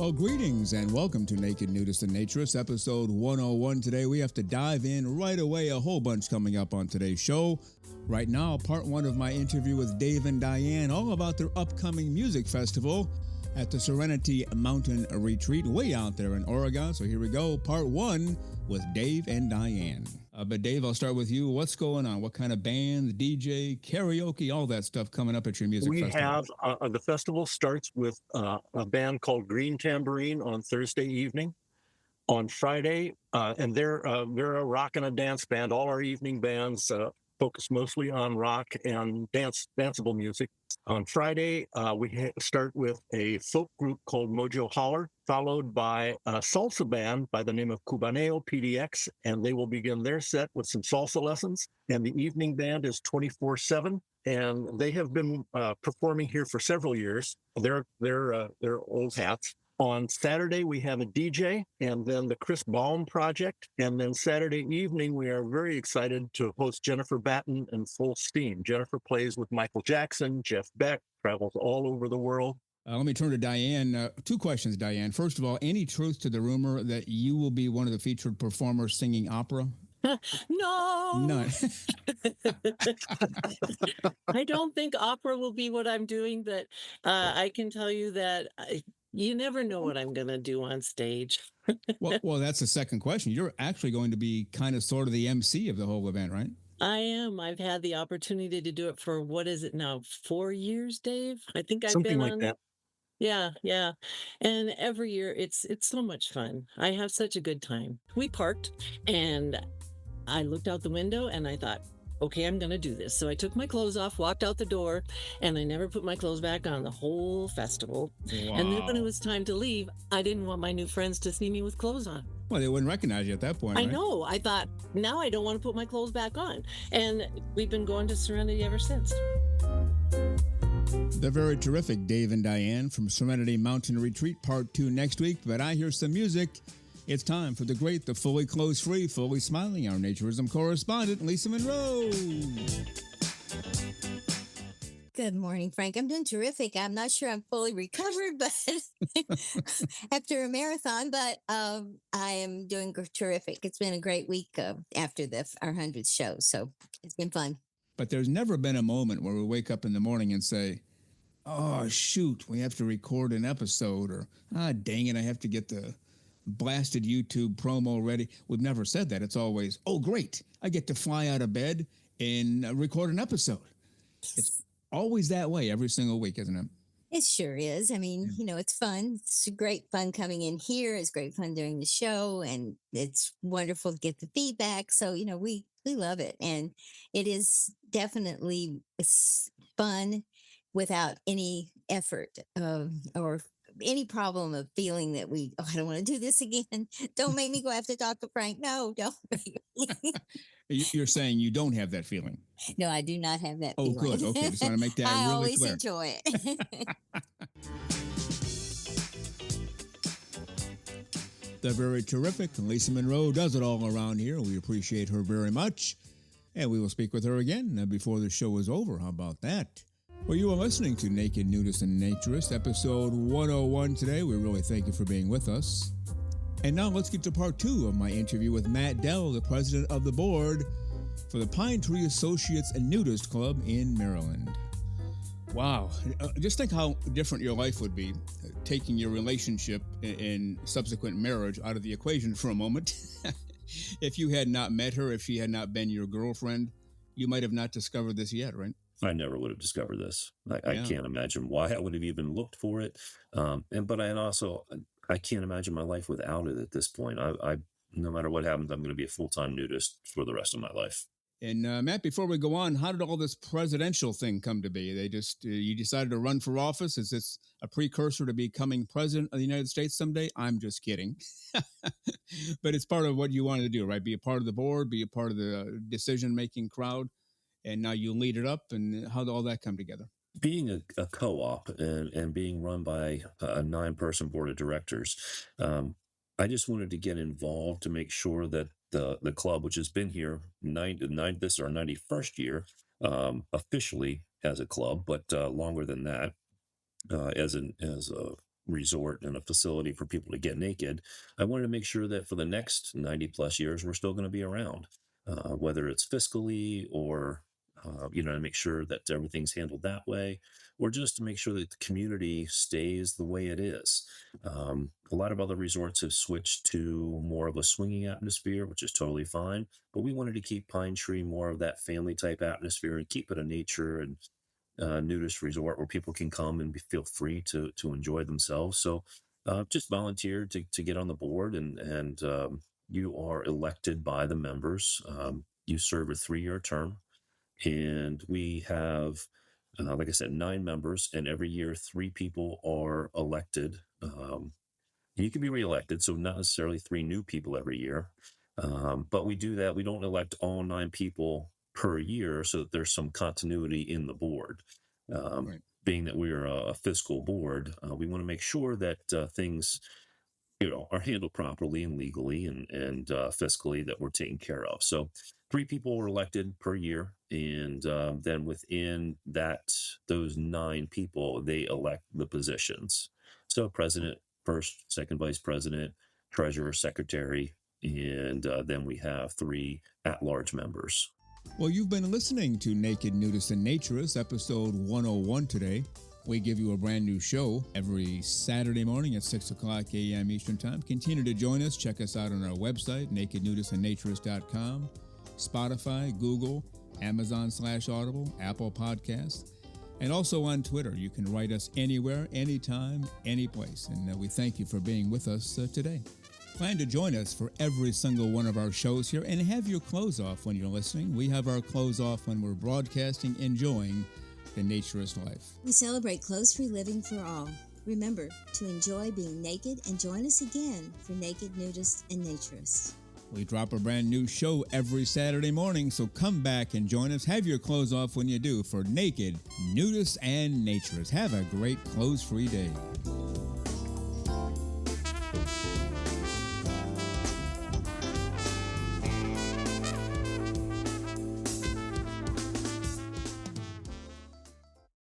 Well, greetings and welcome to Naked Nudists and Naturists, episode 101. Today we have to dive in right away. A whole bunch coming up on today's show. Right now, part one of my interview with Dave and Diane, all about their upcoming music festival at the Serenity Mountain Retreat way out there in Oregon. So here we go, part one with Dave and Diane. But Dave, I'll start with you. What's going on? What kind of band, DJ, karaoke, all that stuff coming up at your music festival? We have, the festival starts with a band called Green Tambourine on Thursday evening. On Friday, and they're a rock and a dance band. All our evening bands focus mostly on rock and danceable music. On Friday, we start with a folk group called Mojo Holler, followed by a salsa band by the name of Cubaneo PDX, and they will begin their set with some salsa lessons. And the evening band is 24/7, and they have been performing here for several years. They're old hats. On Saturday, we have a DJ and then the Chris Baum Project. And then Saturday evening, we are very excited to host Jennifer Batten in full steam. Jennifer plays with Michael Jackson, Jeff Beck, travels all over the world. Let me turn to Diane. Two questions, Diane. First of all, any truth to the rumor that you will be one of the featured performers singing opera? No. None. I don't think opera will be what I'm doing, but I can tell you that you never know what I'm going to do on stage. well, that's the second question. You're actually going to be kind of sort of the MC of the whole event, right? I am. I've had the opportunity to do it for, what is it now, 4 years, Dave? I think I've Something been like on that. Yeah. And every year it's so much fun. I have such a good time. We parked and I looked out the window and I thought, okay, I'm going to do this. So I took my clothes off, walked out the door, and I never put my clothes back on the whole festival. Wow. And then when it was time to leave, I didn't want my new friends to see me with clothes on. Well, they wouldn't recognize you at that point, I right? know. I thought, now I don't want to put my clothes back on. And we've been going to Serenity ever since. The very terrific Dave and Diane from Serenity Mountain Retreat, part 2 next week. But I hear some music. It's time for the great, the fully clothes-free, fully smiling, our Naturism correspondent, Lisa Monroe. Good morning, Frank. I'm doing terrific. I'm not sure I'm fully recovered, but after a marathon, but I am doing terrific. It's been a great week after our 100th show, so it's been fun. But there's never been a moment where we wake up in the morning and say, oh, shoot, we have to record an episode, or, dang it, I have to get the blasted YouTube promo ready. We've never said that. It's always, oh, great, I get to fly out of bed and record an episode. It's always that way every single week, isn't it? It sure is. I mean, it's fun. It's great fun coming in here. It's great fun doing the show, and it's wonderful to get the feedback. So, we love it. And it is definitely fun without any effort or any problem of feeling that I don't want to do this again. Don't make me go have to talk to Frank. No, don't. You're saying you don't have that feeling? No, I do not have that feeling. Oh, good. Okay, just want to make that I really always clear. enjoy it. The very terrific Lisa Monroe does it all around here. We appreciate her very much. And we will speak with her again before the show is over. How about that? Well, you are listening to Naked Nudist and Naturist, episode 101 today. We really thank you for being with us. And now let's get to part 2 of my interview with MATT DELL, the president of the board for the Pine Tree Associates Nudist Club in Maryland. Wow. Just think how different your life would be taking your relationship and subsequent marriage out of the equation for a moment. If you had not met her, if she had not been your girlfriend, you might have not discovered this yet, right? I never would have discovered this. I can't imagine why I would have even looked for it. I can't imagine my life without it at this point. I no matter what happens, I'm going to be a full-time nudist for the rest of my life. And Matt, before we go on, how did all this presidential thing come to be? They just, you decided to run for office? Is this a precursor to becoming president of the United States someday? I'm just kidding. But it's part of what you wanted to do, right? Be a part of the board, be a part of the decision-making crowd. And now you lead it up. And how did all that come together? Being a co-op and being run by a 9-person board of directors, I just wanted to get involved to make sure that the club, which has been here this is our 91st year officially as a club, but longer than that, as a resort and a facility for people to get naked, I wanted to make sure that for the next 90 plus years, we're still going to be around, whether it's fiscally or, to make sure that everything's handled that way, or just to make sure that the community stays the way it is. A lot of other resorts have switched to more of a swinging atmosphere, which is totally fine. But we wanted to keep Pine Tree more of that family type atmosphere and keep it a nature and nudist resort where people can come and feel free to enjoy themselves. So just volunteered to get on the board, and you are elected by the members. You serve a 3-year term, and we have, like I said, 9 members, and every year 3 people are elected. You can be reelected, so not necessarily 3 new people every year. But we do that. We don't elect all 9 people per year so that there's some continuity in the board. Right. Being that we're a fiscal board, we want to make sure that things, are handled properly and legally and fiscally, that we're taken care of. So 3 people were elected per year, and then within those 9 people, they elect the positions. So president, first, second vice president, treasurer, secretary, and then we have 3 at-large members. Well, you've been listening to Naked Nudists and Naturists, episode 101 today. We give you a brand new show every Saturday morning at 6 o'clock a.m. Eastern Time. Continue to join us. Check us out on our website, nakednudistandnaturist.com, Spotify, Google, Amazon/Audible, Apple Podcasts, and also on Twitter. You can write us anywhere, anytime, any place. And we thank you for being with us today. Plan to join us for every single one of our shows here and have your clothes off when you're listening. We have our clothes off when we're broadcasting, enjoying the naturist life. We celebrate clothes-free living for all. Remember to enjoy being naked and join us again for Naked Nudists and Naturists. We drop a brand new show every Saturday morning, so come back and join us. Have your clothes off when you do for Naked Nudists and Naturists. Have a great clothes-free day.